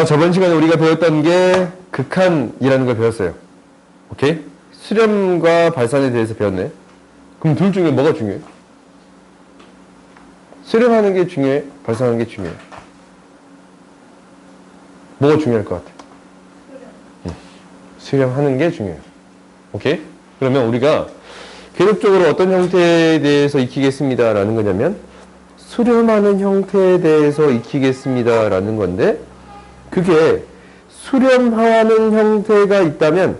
저번 시간에 우리가 배웠던 게 극한이라는 걸 배웠어요. 오케이? 수렴과 발산에 대해서 배웠네. 그럼 둘 중에 뭐가 중요해? 수렴하는 게 중요해? 발산하는 게 중요해? 뭐가 중요할 것 같아? 수렴하는 게 중요해요. 오케이? 그러면 우리가 계속적으로 어떤 형태에 대해서 익히겠습니다 라는 거냐면 수렴하는 형태에 대해서 익히겠습니다 라는 건데, 그게 수렴하는 형태가 있다면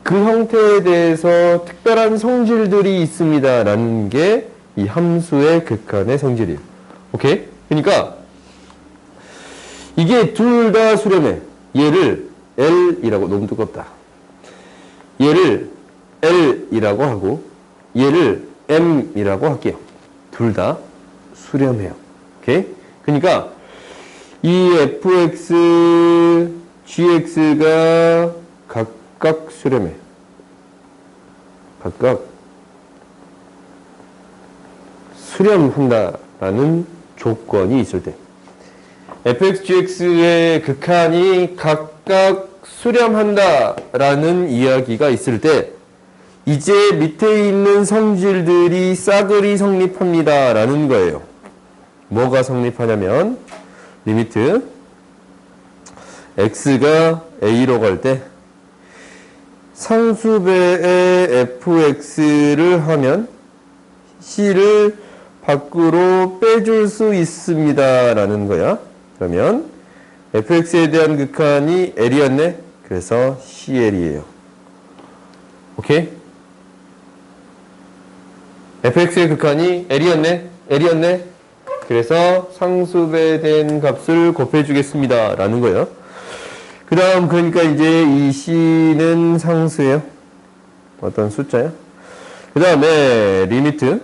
그 형태에 대해서 특별한 성질들이 있습니다 라는 게 이 함수의 극한의 성질이에요. 오케이? 그러니까 이게 둘 다 수렴해. 얘를 L이라고, 너무 두껍다. 얘를 L이라고 하고 얘를 M이라고 할게요. 둘 다 수렴해요. 오케이? 그러니까 이 fx, gx가 각각 수렴해. 각각 수렴한다라는 조건이 있을 때, fx, gx의 극한이 각각 수렴한다라는 이야기가 있을 때, 이제 밑에 있는 성질들이 싸그리 성립합니다라는 거예요. 뭐가 성립하냐면, 리미트 x가 a로 갈 때 상수배의 fx를 하면 c를 밖으로 빼줄 수 있습니다 라는 거야. 그러면 fx에 대한 극한이 l이었네. 그래서 cl이에요. 오케이? fx의 극한이 l이었네. 그래서 상수배된 값을 곱해주겠습니다 라는 거예요. 그 다음, 그러니까 이제 이 c는 상수예요. 어떤 숫자야. 그 다음에 리미트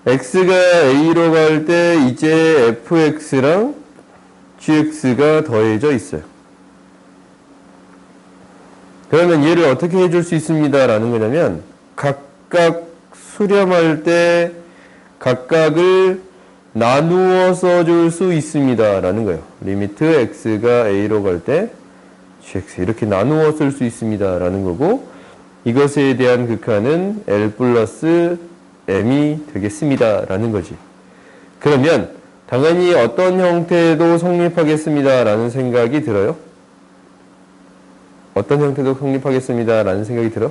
x가 a로 갈 때 이제 fx랑 gx가 더해져 있어요. 그러면 얘를 어떻게 해줄 수 있습니다 라는 거냐면, 각각 수렴할 때 각각을 나누어서 줄 수 있습니다 라는 거예요. 리미트 x가 a로 갈 때 gx 이렇게 나누어 쓸 수 있습니다 라는 거고, 이것에 대한 극한은 L 플러스 M이 되겠습니다 라는 거지. 그러면 당연히 어떤 형태도 성립하겠습니다 라는 생각이 들어요? 어떤 형태도 성립하겠습니다 라는 생각이 들어?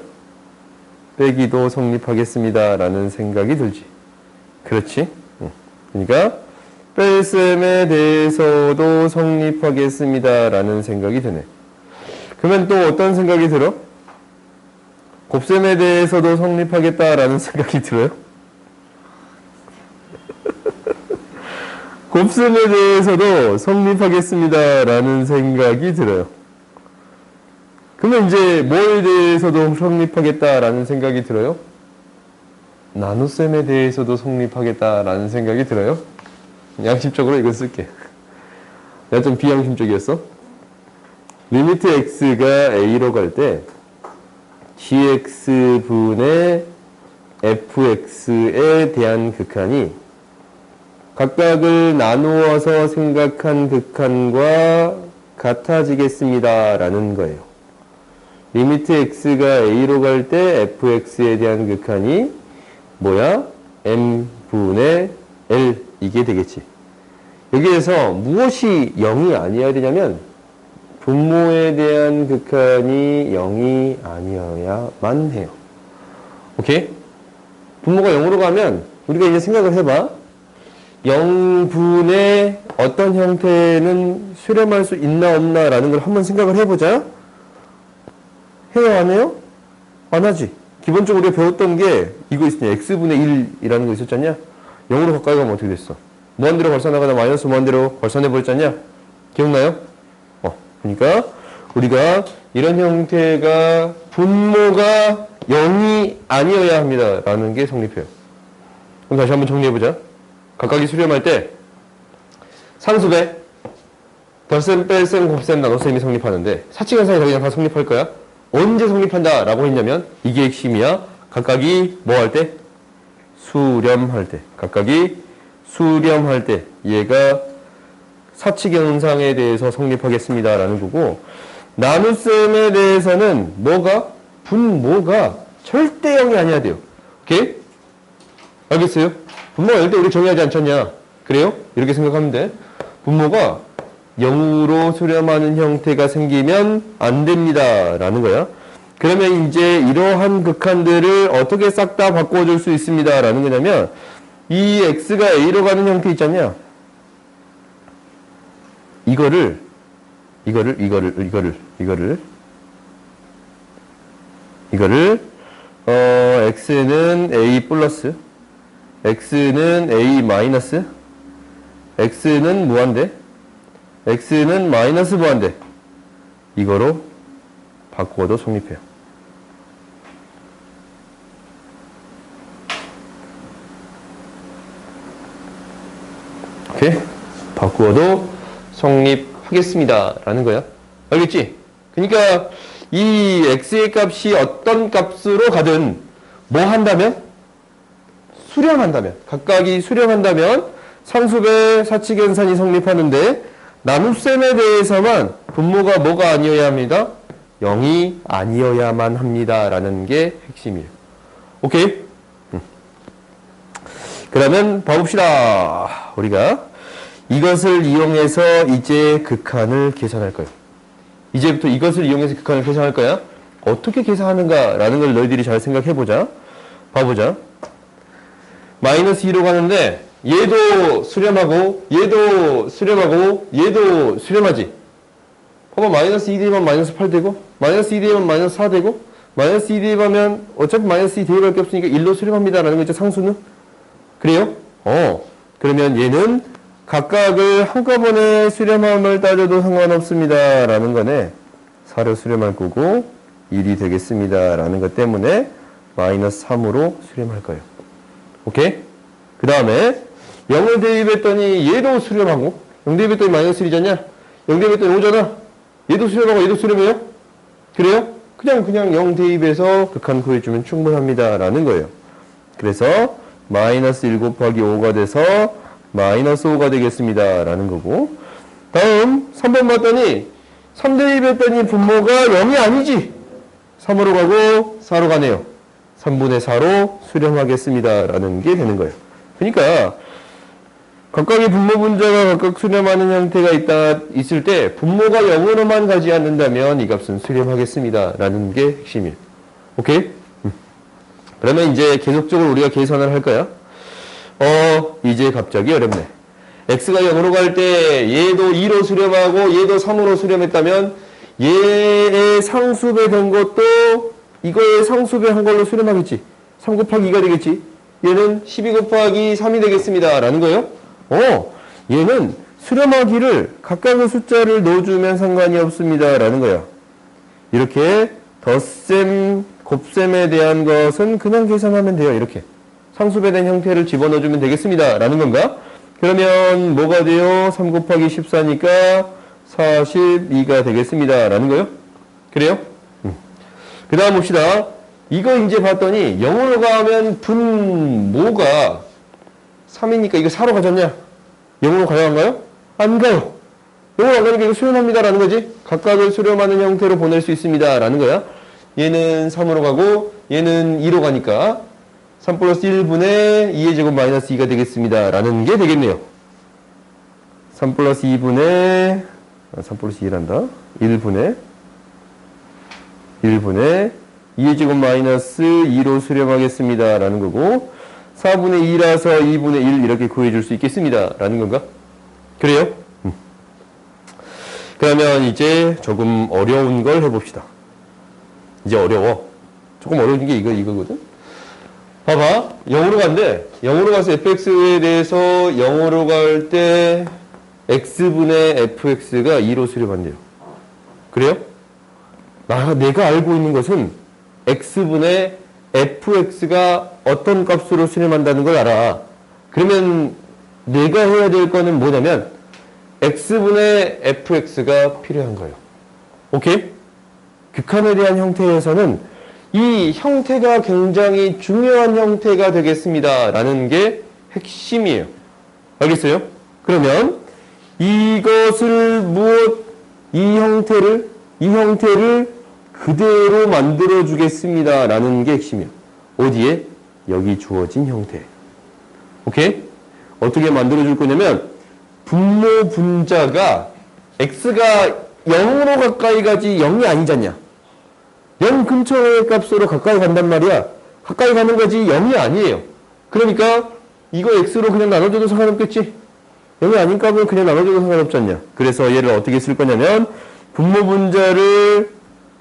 빼기도 성립하겠습니다 라는 생각이 들지. 그렇지? 그러니까 뺄셈에 대해서도 성립하겠습니다 라는 생각이 드네. 그러면 또 어떤 생각이 들어? 곱셈에 대해서도 성립하겠다라는 생각이 들어요? 곱셈에 대해서도 성립하겠습니다라는 생각이 들어요. 그러면 이제 뭐에 대해서도 성립하겠다라는 생각이 들어요? 나눗셈에 대해서도 성립하겠다라는 생각이 들어요? 양심적으로 이걸 쓸게. 내가 좀 비양심적이었어? 리미트 x가 a로 갈 때 gx분의 fx에 대한 극한이 각각을 나누어서 생각한 극한과 같아지겠습니다 라는 거예요. 리미트 x가 a로 갈 때 fx에 대한 극한이 뭐야? m분의 l 이게 되겠지. 여기에서 무엇이 0이 아니어야 되냐면 분모에 대한 극한이 0이 아니어야만 해요. 오케이? 분모가 0으로 가면 우리가 이제 생각을 해봐. 0분의 어떤 형태는 수렴할 수 있나 없나 라는 걸 한번 생각을 해보자. 해요 안 해요? 안 하지. 기본적으로 우리가 배웠던 게 이거 있었냐. x분의 1이라는 거 있었잖냐. 0으로 가까이 가면 어떻게 됐어? 무한대로 발산하거나 마이너스 무한대로 발산해버렸잖냐. 기억나요? 그러니까 우리가 이런 형태가 분모가 0이 아니어야 합니다 라는 게 성립해요. 그럼 다시 한번 정리해보자. 각각이 수렴할 때 상수배, 덧셈, 뺄셈, 곱셈, 나눗셈이 성립하는데 사칙현상이 다 그냥 다 성립할 거야. 언제 성립한다 라고 했냐면 이게 핵심이야. 각각이 뭐 할 때? 수렴할 때. 각각이 수렴할 때 얘가 사칙 현상에 대해서 성립하겠습니다. 라는 거고, 나눗셈에 대해서는 분모가 절대 0이 아니어야 돼요. 오케이? 알겠어요? 분모가 0일 때 우리 정의하지 않잖냐? 그래요? 이렇게 생각하면 돼. 분모가 0으로 수렴하는 형태가 생기면 안 됩니다. 라는 거야. 그러면 이제 이러한 극한들을 어떻게 싹 다 바꿔줄 수 있습니다. 라는 거냐면, 이 x가 a로 가는 형태 있잖냐? 이거를 x는 a 플러스, x는 a 마이너스, x는 무한대, x는 마이너스 무한대, 이거로 바꾸어도 성립해요. 오케이? 바꾸어도 성립하겠습니다. 라는 거야. 알겠지? 그러니까 이 x의 값이 어떤 값으로 가든 뭐 한다면? 수렴한다면. 각각이 수렴한다면 상수배 사칙연산이 성립하는데 나눗셈에 대해서만 분모가 뭐가 아니어야 합니다? 0이 아니어야만 합니다. 라는 게 핵심이에요. 오케이? 그러면 봐봅시다. 우리가 이것을 이용해서 이제 극한을 계산할 거예요. 이제부터 이것을 이용해서 극한을 계산할 거야. 어떻게 계산하는가 라는 걸 너희들이 잘 생각해보자. 봐보자. 마이너스 2로 가는데 얘도 수렴하고 얘도 수렴하고 얘도 수렴하지. 봐봐. 마이너스 2 대입하면 마이너스 8 되고 마이너스 2 대입하면 마이너스 4 되고 마이너스 2 대입하면 어차피 마이너스 2 대입할 게 없으니까 1로 수렴합니다 라는 거 있죠. 상수는. 그래요? 그러면 얘는 각각을 한꺼번에 수렴함을 따져도 상관없습니다. 라는 거네. 4로 수렴할 거고 1이 되겠습니다. 라는 것 때문에 마이너스 3으로 수렴할 거예요. 오케이? 그 다음에 0을 대입했더니 얘도 수렴하고 0 대입했더니 마이너스 1이잖냐? 0 대입했더니 5잖아? 얘도 수렴하고 얘도 수렴해요? 그래요? 그냥 0 대입해서 극한 구해주면 충분합니다. 라는 거예요. 그래서 마이너스 1 곱하기 5가 돼서 마이너스 5가 되겠습니다. 라는 거고. 다음 3번 봤더니 3 대입했더니 분모가 0이 아니지. 3으로 가고 4로 가네요. 3분의 4로 수렴하겠습니다. 라는 게 되는 거예요. 그러니까 각각의 분모 분자가 각각 수렴하는 형태가 있을 때 분모가 0으로만 가지 않는다면 이 값은 수렴하겠습니다. 라는 게 핵심이에요. 오케이? 그러면 이제 계속적으로 우리가 계산을 할 거야. 이제 갑자기 어렵네. x가 0으로 갈 때 얘도 2로 수렴하고 얘도 3으로 수렴했다면 얘의 상수배 된 것도 이거의 상수배 한 걸로 수렴하겠지. 3 곱하기 2가 되겠지. 얘는 12 곱하기 3이 되겠습니다. 라는 거예요. 얘는 수렴하기를 각각의 숫자를 넣어주면 상관이 없습니다. 라는 거야. 이렇게 덧셈, 곱셈에 대한 것은 그냥 계산하면 돼요. 이렇게. 상수배된 형태를 집어넣어주면 되겠습니다. 라는 건가? 그러면 뭐가 돼요? 3 곱하기 14니까 42가 되겠습니다. 라는 거요? 그래요? 그 다음 봅시다. 이거 이제 봤더니 0으로 가면 분모가 3이니까 이거 4로 가졌냐? 0으로 가야 한가요? 안 가요. 0으로 안 가니까 이거 수렴합니다. 라는 거지. 각각을 수렴하는 형태로 보낼 수 있습니다. 라는 거야. 얘는 3으로 가고 얘는 2로 가니까 3 플러스 1분의 2의 제곱 마이너스 2가 되겠습니다. 라는 게 되겠네요. 3 플러스 2분의 3 플러스 2란다. 1분의 2의 제곱 마이너스 2로 수렴하겠습니다. 라는 거고 4분의 2라서 2분의 1 이렇게 구해줄 수 있겠습니다. 라는 건가? 그래요? 그러면 이제 조금 어려운 걸 해봅시다. 이제 어려워. 조금 어려운 게 이거거든? 봐봐. 0으로 간대. 0으로 가서 fx에 대해서 0으로 갈 때 x분의 fx가 2로 수렴한대요. 그래요? 내가 알고 있는 것은 x분의 fx가 어떤 값으로 수렴한다는 걸 알아. 그러면 내가 해야 될 거는 뭐냐면 x분의 fx가 필요한 거예요. 오케이? 극한에 대한 형태에서는 이 형태가 굉장히 중요한 형태가 되겠습니다. 라는 게 핵심이에요. 알겠어요? 그러면 이것을 이 형태를 그대로 만들어 주겠습니다. 라는 게 핵심이에요. 어디에? 여기 주어진 형태. 오케이? 어떻게 만들어 줄 거냐면, 분모 분자가 x가 0으로 가까이 가지 0이 아니잖냐. 0 근처의 값으로 가까이 간단 말이야. 가까이 가는 거지 0이 아니에요. 그러니까 이거 x로 그냥 나눠줘도 상관없겠지. 0이 아닌 값은 그냥 나눠줘도 상관없지 않냐. 그래서 얘를 어떻게 쓸 거냐면 분모 분자를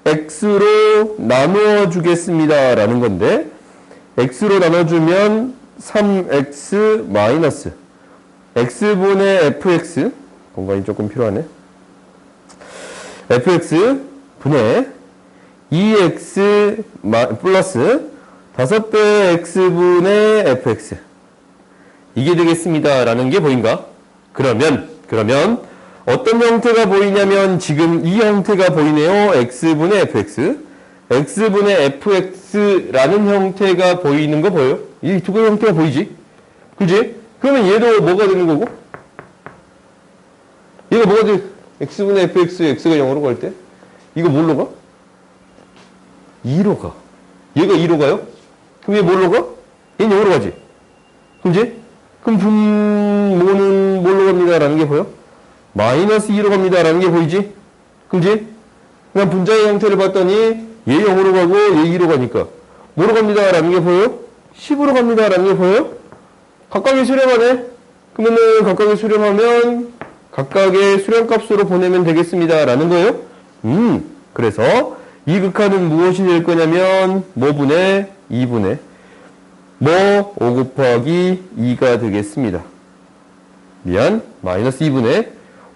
x로 나누어 주겠습니다 라는 건데, x로 나눠주면 3x 마이너스 x분의 fx, 공간이 조금 필요하네. fx 분의 2x 플러스 5배 x분의 fx, 이게 되겠습니다 라는 게 보인가? 그러면 어떤 형태가 보이냐면 지금 이 형태가 보이네요. x분의 fx, x분의 fx라는 형태가 보이는 거 보여요? 이 두 개의 형태가 보이지? 그지? 그러면 얘도 뭐가 되는 거고? 얘가 뭐가 돼? x분의 fx, x가 0으로 갈 때? 이거 뭘로 가? 2로 가. 얘가 2로 가요? 그럼 얘 뭘로 가? 얘는 0으로 가지. 그지? 그럼 분모는 뭘로 갑니다 라는 게 보여? 마이너스 2로 갑니다 라는 게 보이지? 그지? 그냥 분자의 형태를 봤더니 얘 0으로 가고 얘 2로 가니까 뭐로 갑니다 라는 게 보여? 10으로 갑니다 라는 게 보여? 각각의 수렴하네? 그러면은 각각의 수렴하면 각각의 수렴값으로 보내면 되겠습니다 라는 거예요? 그래서 이 극한은 무엇이 될 거냐면 뭐분의 2분의 5 곱하기 2가 되겠습니다. 마이너스 2분의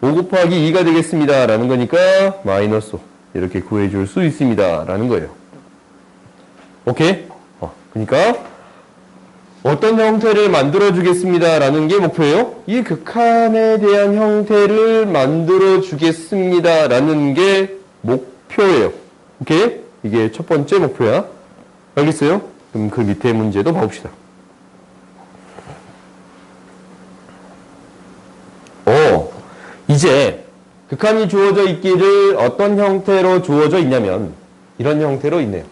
5 곱하기 2가 되겠습니다 라는 거니까 마이너스 5 이렇게 구해줄 수 있습니다 라는 거예요. 오케이? 그러니까 어떤 형태를 만들어 주겠습니다 라는 게 목표예요. 이 극한에 대한 형태를 만들어 주겠습니다 라는 게 목표예요. 오케이? 이게 첫 번째 목표야. 알겠어요? 그럼 그 밑에 문제도 봐봅시다. 이제 극한이 주어져 있기를 어떤 형태로 주어져 있냐면 이런 형태로 있네요.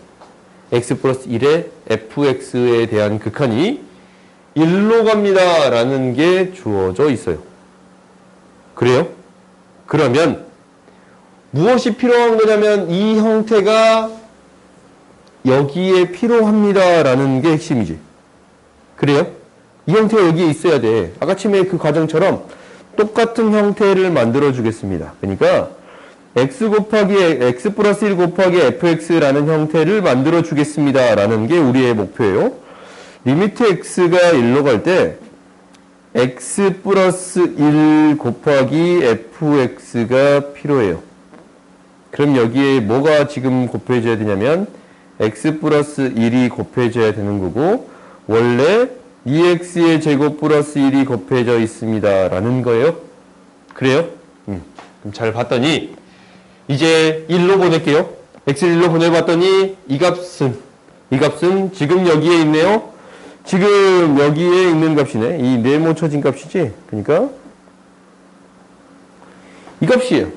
x 플러스 1의 fx에 대한 극한이 1로 갑니다 라는 게 주어져 있어요. 그래요? 그러면 무엇이 필요한 거냐면 이 형태가 여기에 필요합니다 라는 게 핵심이지. 그래요? 이 형태가 여기에 있어야 돼. 아까 처음에 그 과정처럼 똑같은 형태를 만들어 주겠습니다. 그러니까 x 플러스 1 곱하기 fx라는 형태를 만들어 주겠습니다 라는 게 우리의 목표예요. 리미트 x가 1로 갈 때 x 플러스 1 곱하기 fx가 필요해요. 그럼 여기에 뭐가 지금 곱해져야 되냐면 x 플러스 1이 곱해져야 되는 거고, 원래 2x의 제곱 플러스 1이 곱해져 있습니다 라는 거예요. 그래요? 그럼 잘 봤더니 이제 1로 보낼게요. x를 1로 보내봤더니 이 값은 지금 여기에 있네요. 지금 여기에 있는 값이네. 이 네모 쳐진 값이지. 그러니까 이 값이에요.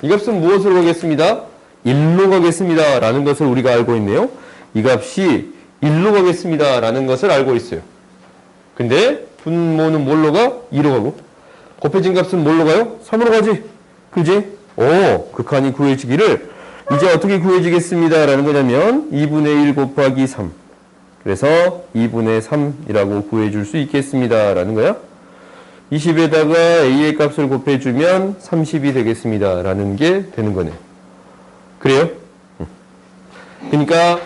이 값은 무엇으로 가겠습니다? 1로 가겠습니다 라는 것을 우리가 알고 있네요. 이 값이 1로 가겠습니다 라는 것을 알고 있어요. 근데 분모는 뭘로 가? 2로 가고, 곱해진 값은 뭘로 가요? 3으로 가지. 그지? 극한이 구해지기를 이제 어떻게 구해지겠습니다 라는 거냐면 2분의 1 곱하기 3, 그래서 2분의 3이라고 구해줄 수 있겠습니다 라는 거야. 20에다가 a의 값을 곱해주면 30이 되겠습니다 라는 게 되는 거네. 그래요? 그러니까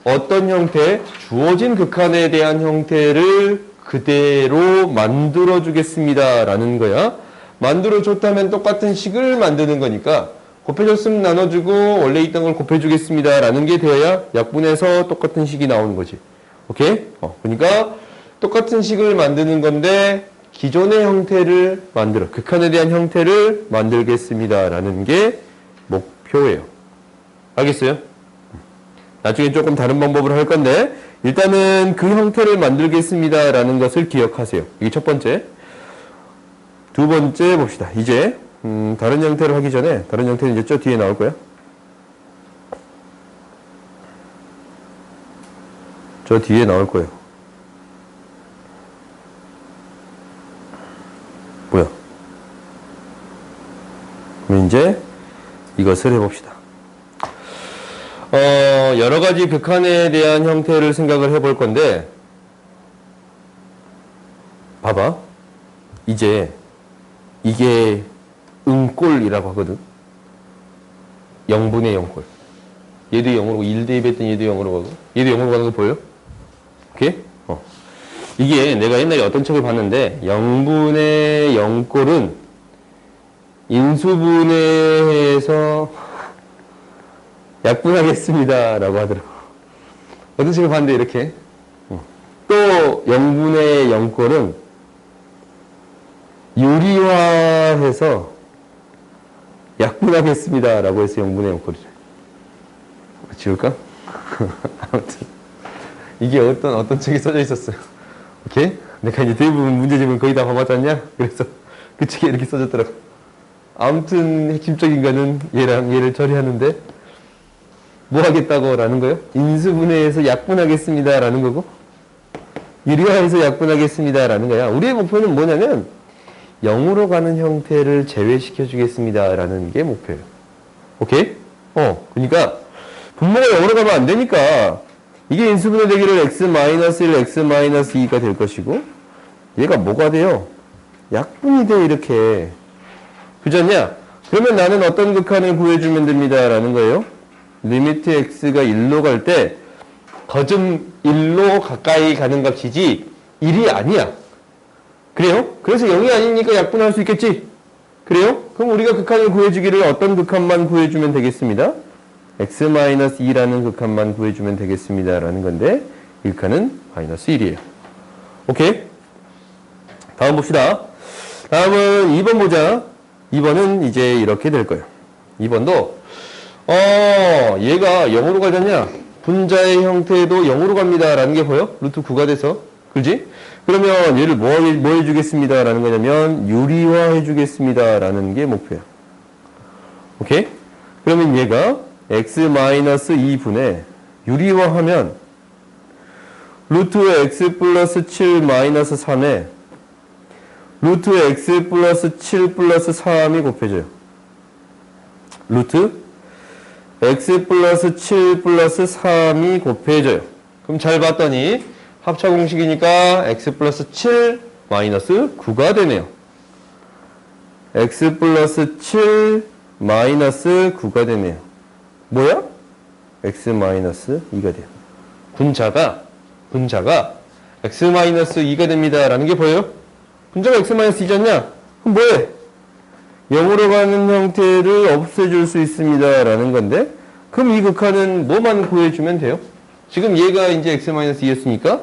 어떤 형태, 주어진 극한에 대한 형태를 그대로 만들어 주겠습니다 라는 거야. 만들어 줬다면 똑같은 식을 만드는 거니까 곱해줬으면 나눠주고 원래 있던 걸 곱해주겠습니다 라는 게 되어야 약분해서 똑같은 식이 나오는 거지. 오케이? 그러니까 똑같은 식을 만드는 건데 기존의 형태를 극한에 대한 형태를 만들겠습니다 라는 게 목표예요. 알겠어요? 나중에 조금 다른 방법으로 할 건데 일단은 그 형태를 만들겠습니다 라는 것을 기억하세요. 이게 첫 번째. 두 번째 봅시다. 이제 다른 형태를 하기 전에 다른 형태는 이제 저 뒤에 나올 거야. 저 뒤에 나올 거예요. 뭐야? 그럼 이제 이것을 해봅시다. 여러 가지 극한에 대한 형태를 생각을 해볼 건데, 봐봐. 이제 이게 응꼴이라고 하거든. 0분의 0꼴. 얘도 0으로 가고 1 대입했더니 얘도 0으로 가고 얘도 0으로 가는 거 보여? 오케이? 이게 내가 옛날에 어떤 책을 봤는데 0분의 0꼴은 인수분해해서 약분하겠습니다 라고 하더라고. 어떤 책을 봤는데 이렇게 또 0분의 0꼴은 유리화해서 약분하겠습니다 라고 해서 0분의 0꼴이래. 지울까? 아무튼 이게 어떤 책에 써져 있었어요. 오케이? 내가 이제 대부분 문제집은 거의 다 봐봤지 않냐? 그래서 그 책에 이렇게 써졌더라고. 아무튼 핵심적인 거는 얘랑 얘를 처리하는데 뭐 하겠다고 라는 거요? 인수분해해서 약분하겠습니다 라는 거고, 유리화해서 약분하겠습니다 라는 거야. 우리의 목표는 뭐냐면 0으로 가는 형태를 제외시켜 주겠습니다 라는 게 목표예요. 오케이? 그러니까 분모가 0으로 가면 안 되니까 이게 인수분해 되기를 x-1, x-2가 될 것이고, 얘가 뭐가 돼요? 약분이 돼, 이렇게. 그렇지 않냐? 그러면 나는 어떤 극한을 구해주면 됩니다 라는 거예요. 리미트 x가 1로 갈 때 거점 1로 가까이 가는 값이지 1이 아니야. 그래요? 그래서 0이 아니니까 약분할 수 있겠지? 그래요? 그럼 우리가 극한을 구해주기를 어떤 극한만 구해주면 되겠습니다. x-2라는 극한만 구해주면 되겠습니다 라는 건데, 이 극한은 -1이에요. 오케이? 다음 봅시다. 다음은 2번 보자. 2번은 이제 이렇게 될 거예요. 2번도 얘가 0으로 가잖냐? 분자의 형태도 0으로 갑니다 라는 게 보여? 루트 9가 돼서. 그렇지? 그러면 얘를 뭐 해주겠습니다 라는 거냐면 유리화 해주겠습니다 라는 게 목표야. 오케이? 그러면 얘가 x-2분의 유리화하면 루트 x 플러스 7 마이너스 3에 루트 x 플러스 7 플러스 3이 곱해져요. 루트 x 플러스 7 플러스 3이 곱해져요. 그럼 잘 봤더니 합차 공식이니까 x 플러스 7 마이너스 9가 되네요. x 플러스 7 마이너스 9가 되네요. 뭐야? x 마이너스 2가 돼요. 분자가 x 마이너스 2가 됩니다 라는 게 보여요? 분자가 x 마이너스 2잖냐? 그럼 뭐해? 0으로 가는 형태를 없애줄 수 있습니다 라는 건데, 그럼 이 극한은 뭐만 구해주면 돼요? 지금 얘가 이제 x 마이너스 2였으니까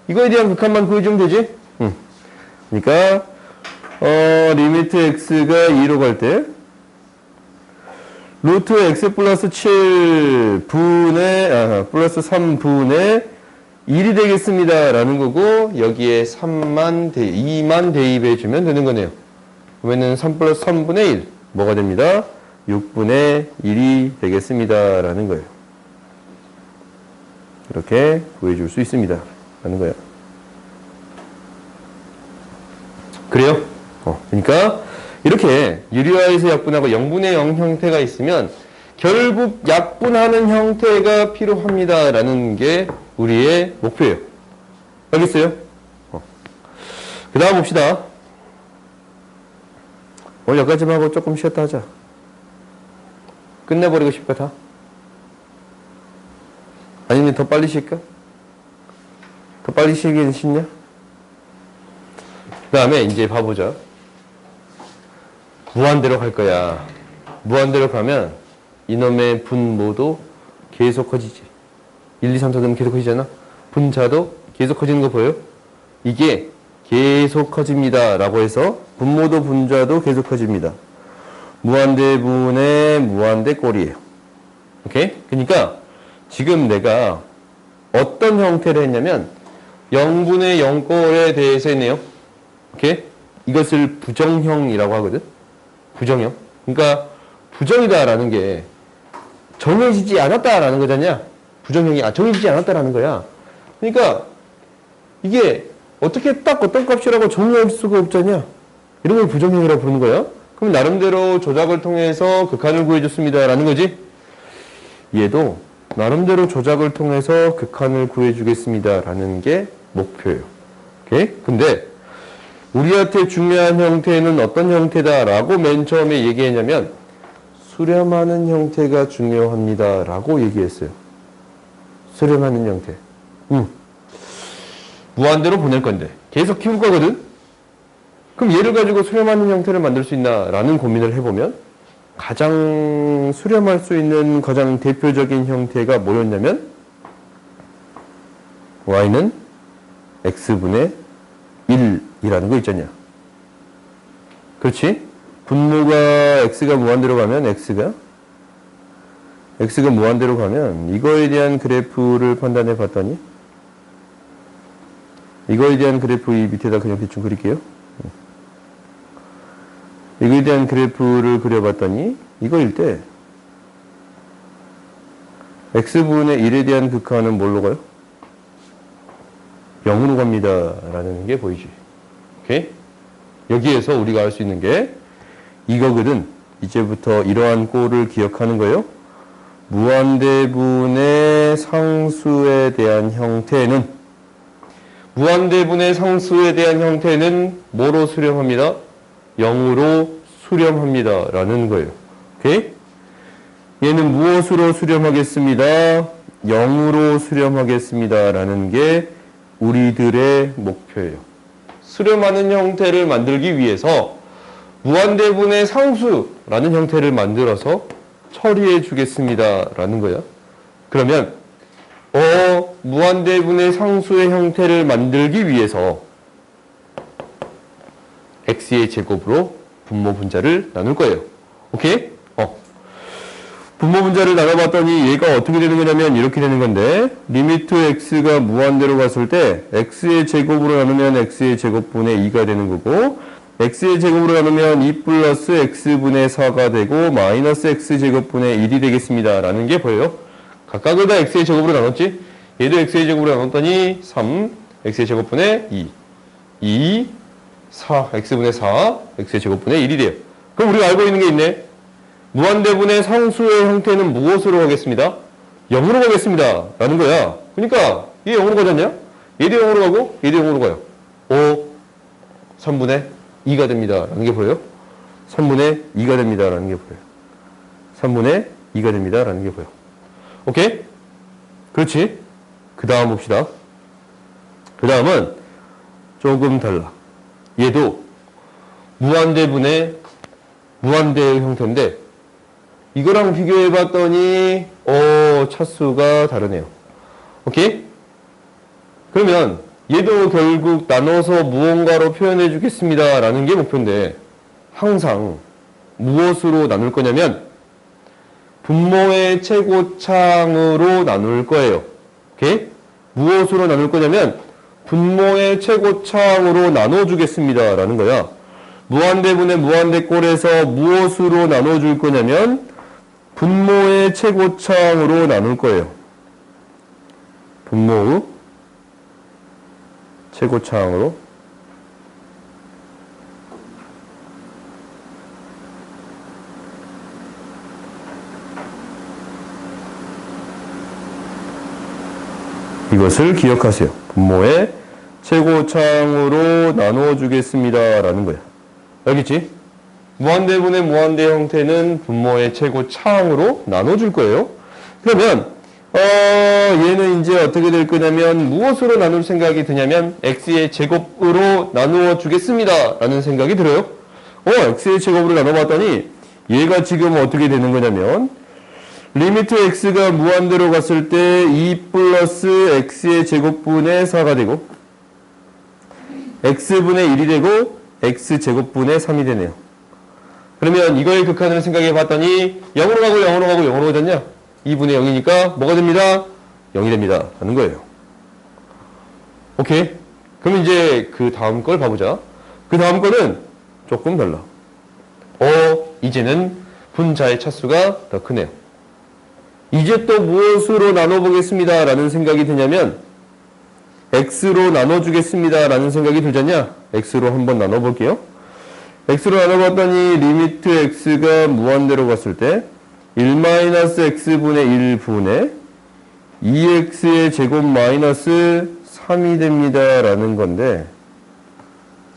이거에 대한 극한만 구해주면 되지? 그러니까 리미트 x가 2로 갈 때 루트 x 플러스 7 플러스 3분의 1이 되겠습니다 라는 거고, 여기에 2만 대입해 주면 되는 거네요. 그러면은 3 플러스 3분의 1 뭐가 됩니다? 6분의 1이 되겠습니다 라는 거예요. 이렇게 구해줄 수 있습니다 라는 거예요. 그래요? 그러니까 이렇게 유리화해서 약분하고 0분의 0 형태가 있으면 결국 약분하는 형태가 필요합니다 라는 게 우리의 목표예요. 알겠어요? 그 다음 봅시다. 오늘 여기까지만 하고 조금 쉬었다 하자. 끝내버리고 싶을까 다? 아니면 더 빨리 쉴까? 더 빨리 쉬기는 쉽냐? 그 다음에 이제 봐보자. 무한대로 갈 거야. 무한대로 가면 이놈의 분모도 계속 커지지. 1, 2, 3, 4 되면 계속 커지잖아. 분자도 계속 커지는 거 보여요? 이게 계속 커집니다 라고 해서 분모도 분자도 계속 커집니다. 무한대분의 무한대 꼴이에요. 오케이? 그러니까 지금 내가 어떤 형태를 했냐면 0분의 0꼴에 대해서 했네요. 오케이? 이것을 부정형이라고 하거든. 부정형. 그러니까 부정이다라는 게 정해지지 않았다라는 거잖냐. 부정형이 정해지지 않았다라는 거야. 그러니까 이게 어떻게 딱 어떤 값이라고 정의할 수가 없잖냐. 이런 걸 부정형이라고 부르는 거야. 그럼 나름대로 조작을 통해서 극한을 구해줬습니다라는 거지. 얘도 나름대로 조작을 통해서 극한을 구해주겠습니다라는 게 목표예요. 오케이? 근데 우리한테 중요한 형태는 어떤 형태다라고 맨 처음에 얘기했냐면 수렴하는 형태가 중요합니다라고 얘기했어요. 수렴하는 형태. 무한대로 보낼 건데 계속 키울 거거든. 그럼 얘를 가지고 수렴하는 형태를 만들 수 있나라는 고민을 해보면 가장 수렴할 수 있는 가장 대표적인 형태가 뭐였냐면 y는 x분의 1이라는 거 있잖냐. 그렇지? 분모가 x가 무한대로 가면 x가 무한대로 가면 이거에 대한 그래프를 판단해 봤더니 이거에 대한 그래프 이 밑에다 그냥 대충 그릴게요. 이거에 대한 그래프를 그려봤더니 이거일 때 x분의 1에 대한 극한은 뭘로 가요? 0으로 갑니다 라는 게 보이지. 오케이? 여기에서 우리가 알 수 있는 게 이거거든. 이제부터 이러한 꼴을 기억하는 거예요. 무한대분의 상수에 대한 형태는 뭐로 수렴합니다? 0으로 수렴합니다 라는 거예요. 오케이? 얘는 무엇으로 수렴하겠습니다? 0으로 수렴하겠습니다 라는 게 우리들의 목표예요. 수렴하는 형태를 만들기 위해서 무한대분의 상수라는 형태를 만들어서 처리해 주겠습니다 라는 거야. 그러면 무한대분의 상수의 형태를 만들기 위해서 x의 제곱으로 분모 분자를 나눌 거예요. 오케이? 분모 분자를 나눠봤더니 얘가 어떻게 되는 거냐면 이렇게 되는 건데 리미트 x가 무한대로 갔을 때 x의 제곱으로 나누면 x의 제곱분의 2가 되는 거고 x의 제곱으로 나누면 2 플러스 x분의 4가 되고 마이너스 x제곱분의 1이 되겠습니다 라는 게 보여요. 각각을 다 x의 제곱으로 나눴지. 얘도 x의 제곱으로 나눴더니 3 x의 제곱분의 2 4 x분의 4 x의 제곱분의 1이 돼요. 그럼 우리가 알고 있는 게 있네. 무한대분의 상수의 형태는 무엇으로 가겠습니다? 0으로 가겠습니다 라는 거야. 그러니까 얘 0으로 가잖냐? 얘도 0으로 가고 얘도 0으로 가요. 3분의 2가 됩니다 라는 게 보여요. 3분의 2가 됩니다 라는 게 보여요. 3분의 2가 됩니다 라는 게 보여. 오케이? 그렇지? 그 다음 봅시다. 그 다음은 조금 달라. 얘도 무한대의 형태인데 이거랑 비교해 봤더니 차수가 다르네요. 오케이? 그러면 얘도 결국 나눠서 무언가로 표현해 주겠습니다 라는 게 목표인데 항상 무엇으로 나눌 거냐면 분모의 최고창으로 나눌 거예요. 오케이? 무엇으로 나눌 거냐면 분모의 최고창으로 나눠주겠습니다 라는 거야. 무한대분의 무한대꼴에서 무엇으로 나눠줄 거냐면 분모의 최고창으로 나눌 거예요. 분모의 최고창으로. 이것을 기억하세요. 분모의 최고창으로 나눠주겠습니다 라는 거야. 알겠지? 무한대분의 무한대 형태는 분모의 최고창으로 나눠줄 거예요. 그러면 얘는 이제 어떻게 될 거냐면 무엇으로 나눌 생각이 드냐면 x의 제곱으로 나누어 주겠습니다 라는 생각이 들어요. x의 제곱으로 나눠봤더니 얘가 지금 어떻게 되는 거냐면 리미트 x가 무한대로 갔을 때 2 플러스 x의 제곱분의 4가 되고 x분의 1이 되고 x제곱분의 3이 되네요. 그러면 이거의 극한을 생각해 봤더니 0으로 가고 0으로 가고 0으로 가잖냐? 2분의 0이니까 뭐가 됩니다? 0이 됩니다 하는 거예요. 오케이? 그럼 이제 그 다음 걸 봐보자. 그 다음 거는 조금 달라. 이제는 분자의 차수가 더 크네요. 이제 또 무엇으로 나눠보겠습니다 라는 생각이 드냐면 x로 나눠주겠습니다 라는 생각이 들잖냐? x로 한번 나눠볼게요. x로 나눠봤더니 리미트 x가 무한대로 갔을 때 1-x분의 1분의 2x의 제곱 마이너스 3이 됩니다 라는 건데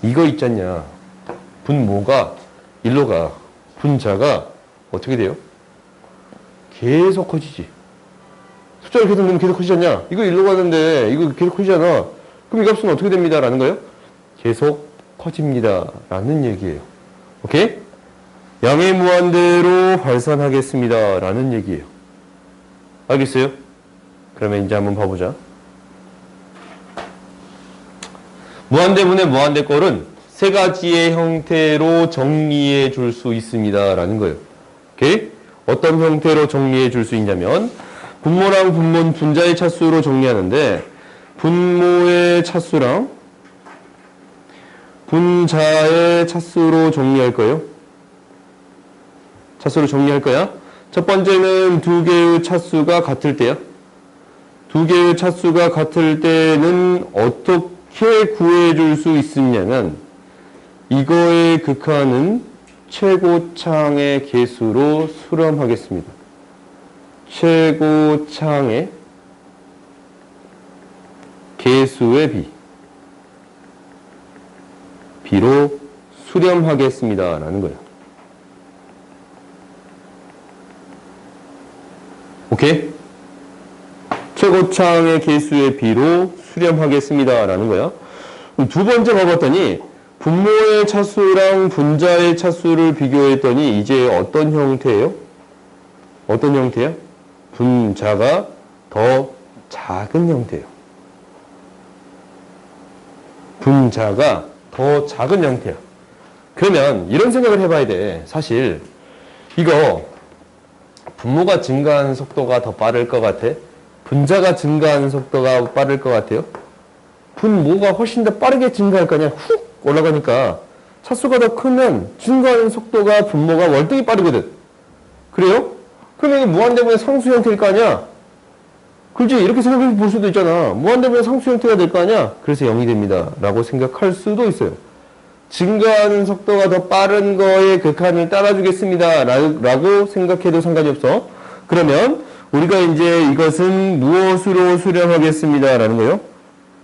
이거 있잖냐. 분모가 1로 가. 분자가 어떻게 돼요? 계속 커지지. 숫자를 계속 넣으면 계속 커지지 않냐? 이거 1로 가는데 이거 계속 커지잖아. 그럼 이 값은 어떻게 됩니다 라는 거예요? 계속 커집니다 라는 얘기예요. 오케이? 양의 무한대로 발산하겠습니다 라는 얘기예요. 알겠어요? 그러면 이제 한번 봐보자. 무한대분의 무한대꼴은 세 가지의 형태로 정리해 줄 수 있습니다 라는 거예요. 오케이? 어떤 형태로 정리해 줄 수 있냐면 분모랑 분모는 분자의 차수로 정리하는데 분모의 차수랑 분자의 차수로 정리할 거예요. 차수로 정리할 거야. 첫 번째는 두 개의 차수가 같을 때야. 두 개의 차수가 같을 때는 어떻게 구해줄 수 있느냐면 이거의 극한은 최고창의 개수로 수렴하겠습니다. 최고창의 개수의 비로 수렴하겠습니다 라는 거예요. 오케이? 최고창의 개수의 비로 수렴하겠습니다 라는 거야. 두 번째 봐봤더니 분모의 차수랑 분자의 차수를 비교했더니 이제 어떤 형태예요? 어떤 형태야? 분자가 더 작은 형태예요. 분자가 더 작은 형태야. 그러면 이런 생각을 해봐야 돼. 사실 이거 분모가 증가하는 속도가 더 빠를 것 같아? 분자가 증가하는 속도가 빠를 것 같아요? 분모가 훨씬 더 빠르게 증가할 거 아니야? 훅 올라가니까 차수가 더 크면 증가하는 속도가 분모가 월등히 빠르거든. 그래요? 그러면 이게 무한대분의 상수 형태일 거 아니야? 그렇지? 이렇게 생각해 볼 수도 있잖아. 무한대분의 상수 형태가 될 거 아니야? 그래서 0이 됩니다 라고 생각할 수도 있어요. 증가하는 속도가 더 빠른 거에 극한을 따라주겠습니다 라고 생각해도 상관이 없어. 그러면 우리가 이제 이것은 무엇으로 수렴하겠습니다 라는 거예요?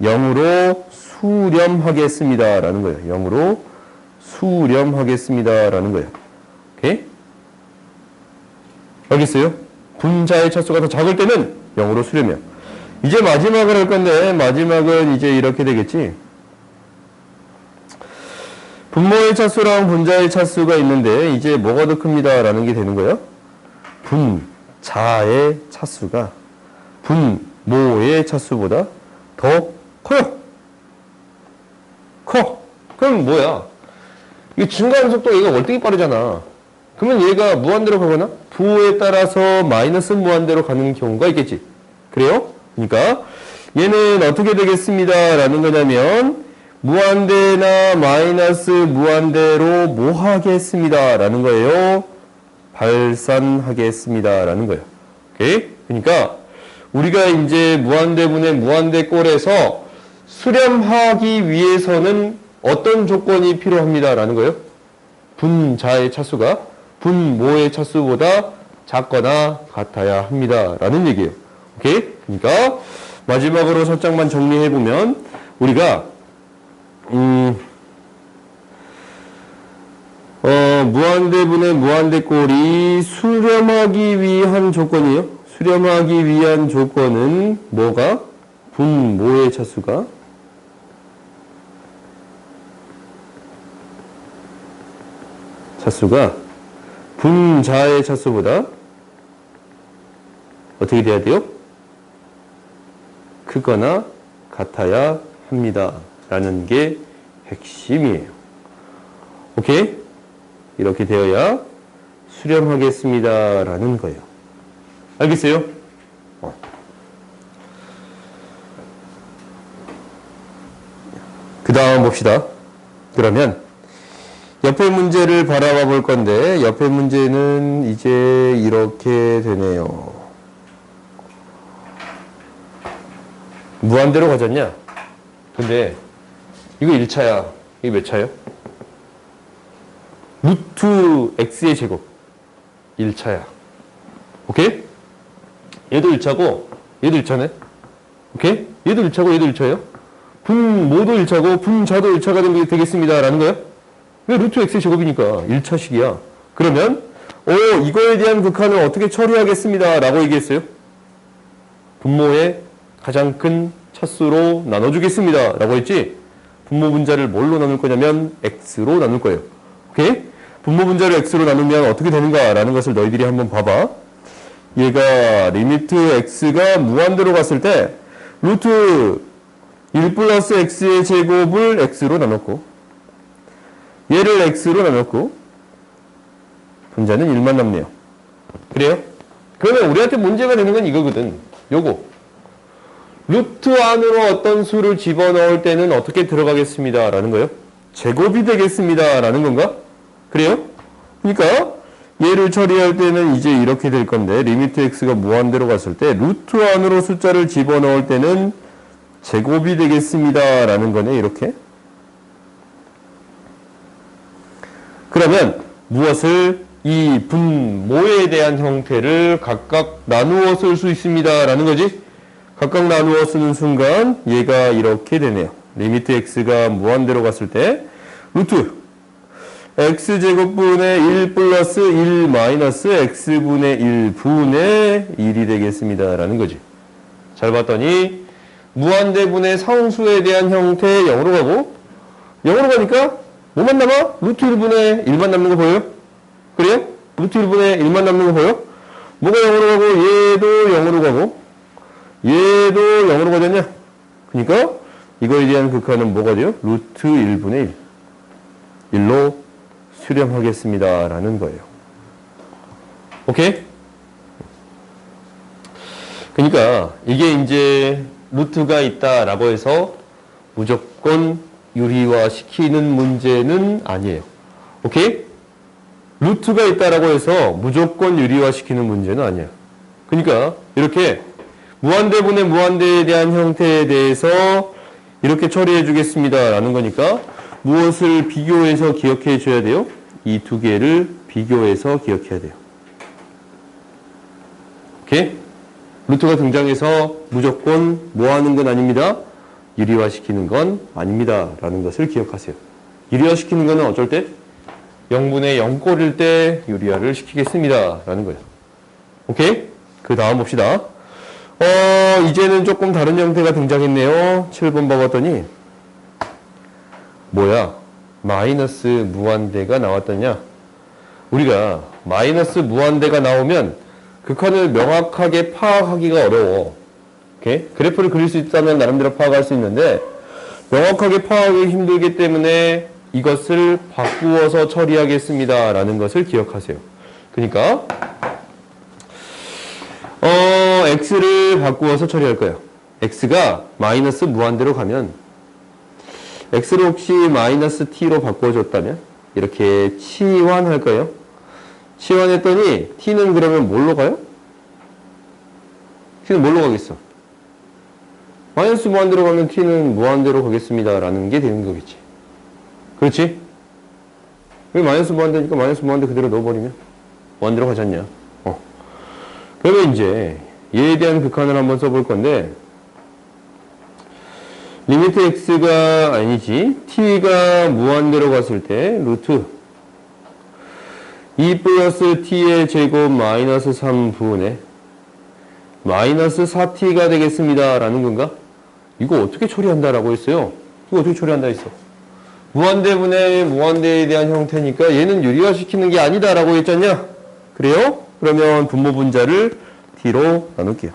0으로 수렴하겠습니다 라는 거예요. 0으로 수렴하겠습니다 라는 거예요. 오케이? 알겠어요? 분자의 차수가 더 작을 때는 0으로 수렴해요. 이제 마지막을 할 건데 마지막은 이제 이렇게 되겠지. 분모의 차수랑 분자의 차수가 있는데 이제 뭐가 더 큽니다 라는 게 되는 거예요. 분자의 차수가 분모의 차수보다 더 커요. 커. 그럼 뭐야? 이게 증가하는 속도가 얘가 월등히 빠르잖아. 그러면 얘가 무한대로 가거나 부호에 따라서 마이너스 무한대로 가는 경우가 있겠지. 그래요? 그러니까 얘는 어떻게 되겠습니다 라는 거냐면 무한대나 마이너스 무한대로 뭐 하겠습니다 라는 거예요. 발산하겠습니다 라는 거예요. 오케이? 그러니까 우리가 이제 무한대분의 무한대꼴에서 수렴하기 위해서는 어떤 조건이 필요합니다 라는 거예요. 분자의 차수가 분모의 차수보다 작거나 같아야 합니다 라는 얘기예요. 오케이? 그러니까 마지막으로 살짝만 정리해보면 우리가 무한대분의 무한대꼴이 수렴하기 위한 조건이에요. 수렴하기 위한 조건은 뭐가? 분모의 차수가 분자의 차수보다 어떻게 돼야 돼요? 크거나 같아야 합니다 라는 게 핵심이에요. 오케이? 이렇게 되어야 수렴하겠습니다 라는 거예요. 알겠어요? 그 다음 봅시다. 그러면 옆에 문제를 바라봐 볼 건데 옆에 문제는 이제 이렇게 되네요. 무한대로 가졌냐? 근데 이거 1차야. 이게 몇 차예요? 루트 x의 제곱 1차야. 오케이? 얘도 1차고 얘도 1차네. 오케이? 얘도 1차고 얘도 1차예요. 분모도 1차고 분자도 1차가 되겠습니다. 라는 거예요. 왜 루트 x의 제곱이니까 1차식이야. 그러면 이거에 대한 극한을 어떻게 처리하겠습니다. 라고 얘기했어요. 분모의 가장 큰 차수로 나눠주겠습니다. 라고 했지? 분모 분자를 뭘로 나눌 거냐면 x로 나눌 거예요. 오케이? 분모 분자를 x로 나누면 어떻게 되는가? 라는 것을 너희들이 한번 봐봐. 얘가 리미트 x가 무한대로 갔을 때 루트 1 플러스 x의 제곱을 x로 나눴고 얘를 x로 나눴고 분자는 1만 남네요. 그래요? 그러면 우리한테 문제가 되는 건 이거거든. 요거. 루트 안으로 어떤 수를 집어넣을 때는 어떻게 들어가겠습니다. 라는 거예요. 제곱이 되겠습니다. 라는 건가? 그래요? 그러니까 얘를 처리할 때는 이제 이렇게 될 건데 리미트 x가 무한대로 갔을 때 루트 안으로 숫자를 집어넣을 때는 제곱이 되겠습니다. 라는 거네. 이렇게. 그러면 무엇을 이 분모에 대한 형태를 각각 나누어 쓸 수 있습니다. 라는 거지. 각각 나누어 쓰는 순간 얘가 이렇게 되네요. 리미트 x가 무한대로 갔을 때 루트 x제곱분의 1 플러스 1 마이너스 x분의 1분의 1이 되겠습니다. 라는 거지. 잘 봤더니 무한대분의 상수에 대한 형태 0으로 가고 0으로 가니까 뭐만 남아? 루트 1분의 1만 남는 거 보여요? 그래요? 루트 1분의 1만 남는 거 보여? 뭐가 0으로 가고 얘도 0으로 가고 얘도 0으로 가졌냐? 그러니까 이거에 대한 극한은 뭐가 돼요? 루트 1분의 1 1로 수렴하겠습니다. 라는 거예요. 오케이? 그러니까 이게 이제 루트가 있다라고 해서 무조건 유리화 시키는 문제는 아니에요. 오케이? 루트가 있다라고 해서 무조건 유리화 시키는 문제는 아니에요. 그러니까 이렇게 무한대분의 무한대에 대한 형태에 대해서 이렇게 처리해 주겠습니다. 라는 거니까 무엇을 비교해서 기억해 줘야 돼요? 이 두 개를 비교해서 기억해야 돼요. 오케이? 루트가 등장해서 무조건 뭐 하는 건 아닙니다. 유리화시키는 건 아닙니다. 라는 것을 기억하세요. 유리화시키는 거는 어쩔 때? 0분의 0꼴일 때 유리화를 시키겠습니다. 라는 거예요. 오케이? 그 다음 봅시다. 이제는 조금 다른 형태가 등장했네요. 7번 봐봤더니 뭐야? 마이너스 무한대가 나왔더냐? 우리가 마이너스 무한대가 나오면 극한을 명확하게 파악하기가 어려워. 오케이? 그래프를 그릴 수 있다면 나름대로 파악할 수 있는데 명확하게 파악하기 힘들기 때문에 이것을 바꾸어서 처리하겠습니다. 라는 것을 기억하세요. 그러니까 x를 바꾸어서 처리할 거예요. x가 마이너스 무한대로 가면 x를 혹시 마이너스 t로 바꿔줬다면 이렇게 치환할 거예요. 치환했더니 t는 그러면 뭘로 가요? t는 뭘로 가겠어? 마이너스 무한대로 가면 t는 무한대로 가겠습니다. 라는 게 되는 거겠지. 그렇지? 왜 마이너스 무한대니까 마이너스 무한대 그대로 넣어버리면 무한대로 가지 않냐? 그러면 이제 얘에 대한 극한을 한번 써볼 건데 리미트 x가 아니지 t가 무한대로 갔을 때 루트 2 플러스 t의 제곱 마이너스 3분의 마이너스 4t가 되겠습니다. 라는 건가? 이거 어떻게 처리한다라고 했어요? 이거 어떻게 처리한다 했어? 무한대분의 무한대에 대한 형태니까 얘는 유리화시키는 게 아니다라고 했잖냐? 그래요? 그러면 분모 분자를 t로 나눌게요.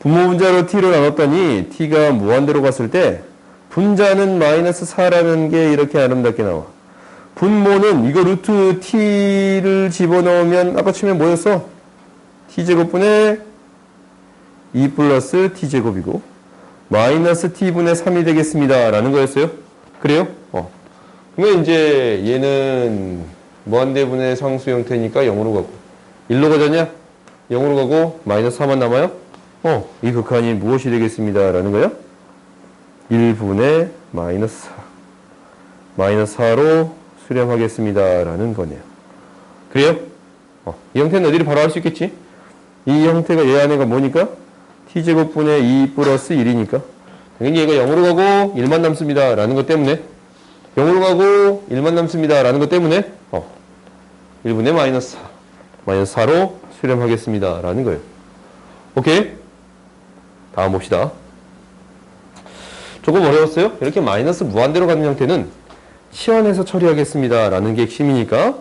분모 분자로 t로 나눴더니 t가 무한대로 갔을 때 분자는 마이너스 4라는 게 이렇게 아름답게 나와. 분모는 이거 루트 t를 집어넣으면 아까 치면 뭐였어? t제곱분의 2 플러스 t제곱이고 마이너스 t분의 3이 되겠습니다. 라는 거였어요. 그래요? 그러면 이제 얘는 무한대분의 상수 형태니까 0으로 가고 1로 가잖냐? 0으로 가고 마이너스 4만 남아요? 이 극한이 무엇이 되겠습니다. 라는 거예요? 1분의 마이너스 4. 마이너스 4로 수렴하겠습니다. 라는 거네요. 그래요? 이 형태는 어디를 바로 할 수 있겠지? 이 형태가 얘 안에가 뭐니까? t제곱분의 2 플러스 1이니까. 당연히 얘가 0으로 가고 1만 남습니다. 라는 것 때문에 0으로 가고 1만 남습니다. 라는 것 때문에 1분의 마이너스 4. 마이너스 4로 수렴하겠습니다. 라는 거예요. 오케이? 다음 봅시다. 조금 어려웠어요? 이렇게 마이너스 무한대로 가는 형태는 치환해서 처리하겠습니다. 라는 게 핵심이니까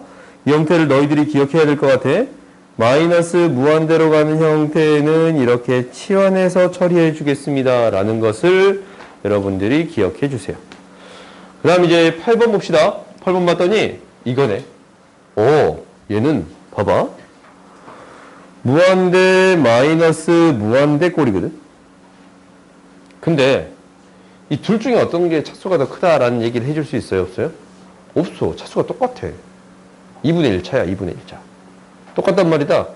이 형태를 너희들이 기억해야 될 것 같아. 마이너스 무한대로 가는 형태는 이렇게 치환해서 처리해 주겠습니다. 라는 것을 여러분들이 기억해 주세요. 그 다음 이제 8번 봅시다. 8번 봤더니 이거네. 얘는 봐봐. 무한대 마이너스 무한대 꼴이거든. 근데 이 둘 중에 어떤 게 차수가 더 크다라는 얘기를 해줄 수 있어요? 없어요? 없어. 차수가 똑같아. 2분의 1 차야. 2분의 1 차. 똑같단 말이다.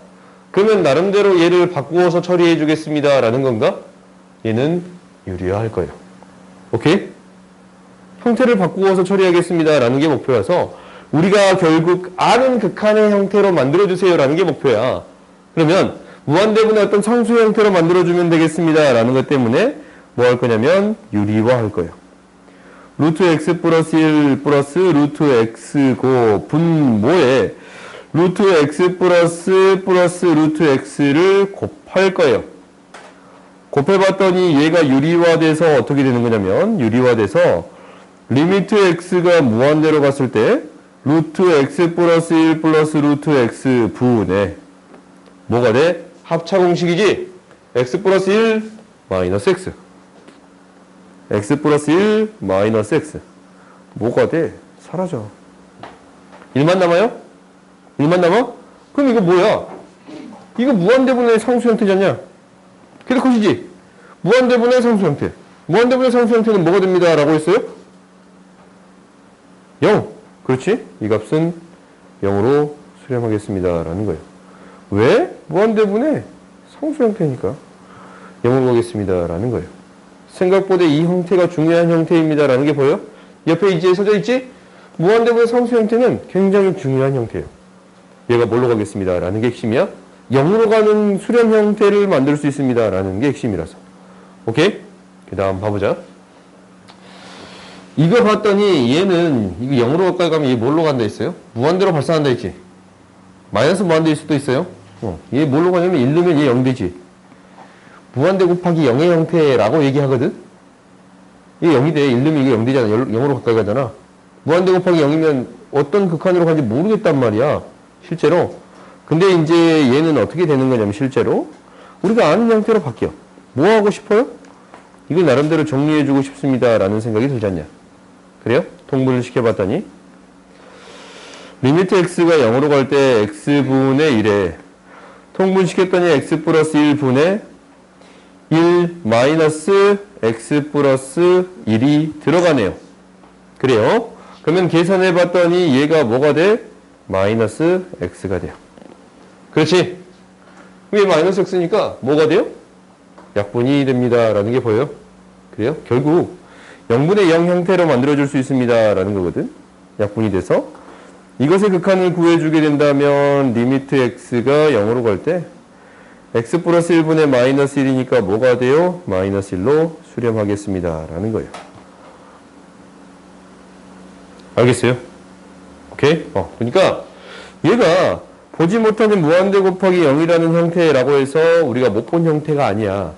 그러면 나름대로 얘를 바꾸어서 처리해 주겠습니다. 라는 건가? 얘는 유리화할 거예요. 오케이? 형태를 바꾸어서 처리하겠습니다. 라는 게 목표여서 우리가 결국 아는 극한의 형태로 만들어주세요. 라는 게 목표야. 그러면 무한대분의 어떤 상수 형태로 만들어주면 되겠습니다. 라는 것 때문에 뭐 할 거냐면 유리화 할 거예요. 루트 x 플러스 1 플러스 루트 x고 분모에 루트 x 플러스 루트 x를 곱할 거예요. 곱해봤더니 얘가 유리화돼서 어떻게 되는 거냐면 유리화돼서 리미트 x가 무한대로 갔을 때 루트 x 플러스 1 플러스 루트 x 분의 뭐가 돼? 합차공식이지? x 플러스 1 마이너스 x x 플러스 1 마이너스 x 뭐가 돼? 사라져. 1만 남아요? 1만 남아? 그럼 이거 뭐야? 이거 무한대분의 상수 형태잖냐? 그래 컷이지? 무한대분의 상수 형태. 무한대분의 상수 형태는 뭐가 됩니다. 라고 했어요? 0. 그렇지? 이 값은 0으로 수렴하겠습니다. 라는 거예요. 왜? 무한대분의 상수 형태니까 0으로 가겠습니다. 라는 거예요. 생각보다 이 형태가 중요한 형태입니다. 라는 게 보여? 옆에 이제 써져 있지? 무한대분의 상수 형태는 굉장히 중요한 형태예요. 얘가 뭘로 가겠습니다. 라는 게 핵심이야. 0으로 가는 수렴 형태를 만들 수 있습니다. 라는 게 핵심이라서. 오케이? 그 다음 봐보자. 이거 봤더니 얘는 이거 0으로 가까이 가면 얘 뭘로 간다 했어요? 무한대로 발산한다 했지? 마이너스 무한대일 수도 있어요. 얘 뭘로 가냐면 1 넣으면 얘 0 되지. 무한대 곱하기 0의 형태라고 얘기하거든? 이게 0이 돼. 1 넣으면 이게 0 되잖아. 0으로 가까이 가잖아. 무한대 곱하기 0이면 어떤 극한으로 가는지 모르겠단 말이야. 실제로. 근데 이제 얘는 어떻게 되는 거냐면 실제로 우리가 아는 형태로 바뀌어. 뭐 하고 싶어요? 이걸 나름대로 정리해주고 싶습니다. 라는 생각이 들지 않냐? 그래요? 통분을 시켜봤더니 리미트 x가 0으로 갈 때 x분의 1에 통분시켰더니 x 플러스 1분의 1 마이너스 x 플러스 1이 들어가네요. 그래요? 그러면 계산해봤더니 얘가 뭐가 돼? 마이너스 x가 돼요. 그렇지? 왜 마이너스 x니까 뭐가 돼요? 약분이 됩니다. 라는 게 보여요. 그래요? 결국 0분의 0 형태로 만들어줄 수 있습니다. 라는 거거든. 약분이 돼서 이것의 극한을 구해주게 된다면 리미트 x가 0으로 갈 때 x 플러스 1분의 마이너스 1이니까 뭐가 돼요? 마이너스 1로 수렴하겠습니다. 라는 거예요. 알겠어요? 오케이? 그러니까 얘가 보지 못하는 무한대 곱하기 0이라는 형태라고 해서 우리가 못 본 형태가 아니야.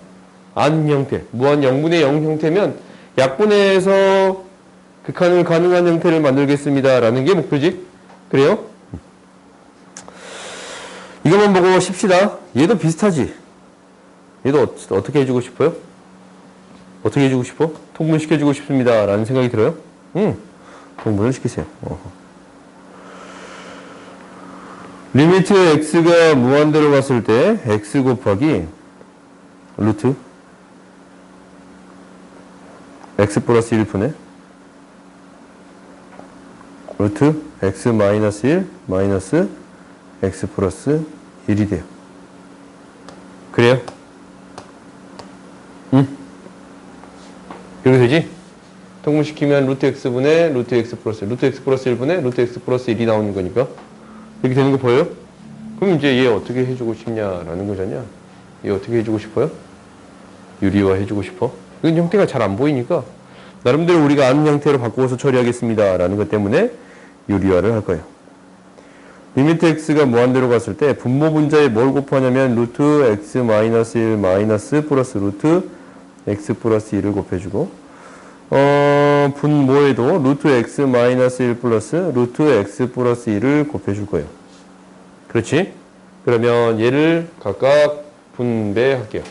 아는 형태. 무한 0분의 0 형태면 약분해서 극한을 가능한 형태를 만들겠습니다. 라는 게 목표지. 그래요? 이것만 보고 쉽시다. 얘도 비슷하지? 얘도 어떻게 해주고 싶어요? 어떻게 해주고 싶어? 통분시켜주고 싶습니다. 라는 생각이 들어요? 통분을 시키세요. 리미트 x가 무한대로 갔을 때 x 곱하기 루트 x 플러스 1분의 루트 x 마이너스 1 마이너스 x 플러스 1이 돼요. 그래요? 이렇게 되지? 통분시키면 루트 x분의 루트 x 플러스 1, 루트 x 플러스 1분의 루트 x 플러스 1이 나오는 거니까 이렇게 되는 거 보여요? 그럼 이제 얘 어떻게 해주고 싶냐라는 거잖냐? 얘 어떻게 해주고 싶어요? 유리화 해주고 싶어? 이건 형태가 잘 안 보이니까 나름대로 우리가 아는 형태로 바꾸어서 처리하겠습니다 라는 것 때문에 유리화를 할 거예요. 리미트 x가 무한대로 갔을 때 분모 분자에 뭘 곱하냐면 루트 x 마이너스 1 마이너스 플러스 루트 x 플러스 1을 곱해주고 분모에도 루트 x 마이너스 1 플러스 루트 x 플러스 1을 곱해줄 거예요. 그렇지? 그러면 얘를 각각 분배할게요.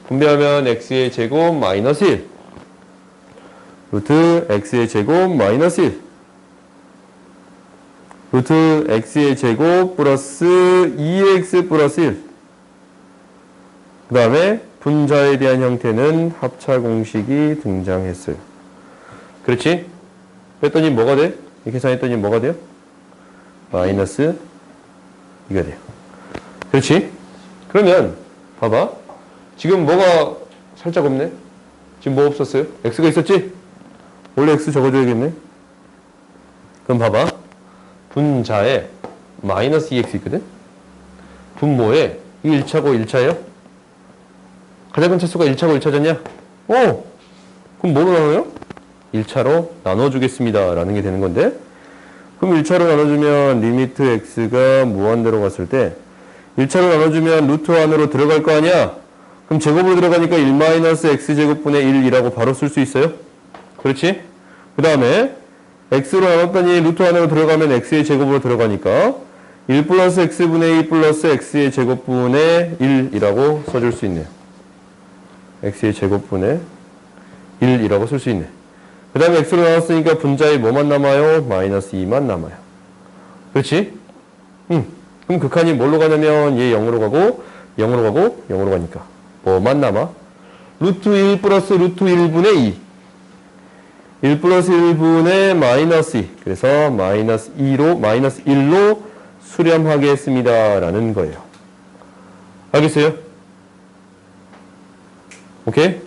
분배하면 x의 제곱 마이너스 1 루트 x의 제곱 마이너스 1 루트 x의 제곱 플러스 2x 플러스 1 그 다음에 분자에 대한 형태는 합차 공식이 등장했어요. 그렇지? 뺐더니 뭐가 돼? 이렇게 계산했더니 뭐가 돼요? 마이너스 2가 돼요. 그렇지? 그러면 봐봐. 지금 뭐가 살짝 없네? 지금 뭐 없었어요? x가 있었지? 원래 x 적어줘야겠네. 그럼 봐봐. 분자에 마이너스 2x 있거든? 분모에 이 1차고 1차예요? 가장 큰 차수가 1차고 1차잖냐? 그럼 뭐로 나눠요? 1차로 나눠주겠습니다 라는 게 되는 건데 그럼 1차로 나눠주면 리미트 x가 무한대로 갔을 때 1차로 나눠주면 루트 안으로 들어갈 거 아니야? 그럼 제곱으로 들어가니까 1-x제곱분의 1이라고 바로 쓸 수 있어요? 그렇지? 그 다음에 x로 나눴더니 루트 안으로 들어가면 x의 제곱으로 들어가니까 1 플러스 x분의 2 플러스 x의 제곱분의 1이라고 써줄 수 있네요. x의 제곱분의 1이라고 쓸 수 있네. 그 다음에 x로 나눴으니까 분자에 뭐만 남아요? 마이너스 2만 남아요. 그렇지? 그럼 극한이 뭘로 가냐면 얘 0으로 가고 0으로 가고 0으로 가니까 뭐만 남아? 루트 1 플러스 루트 1분의 2 1 플러스 1분의 마이너스 2 그래서 마이너스 1로 수렴하겠습니다 라는 거예요. 알겠어요? 오케이?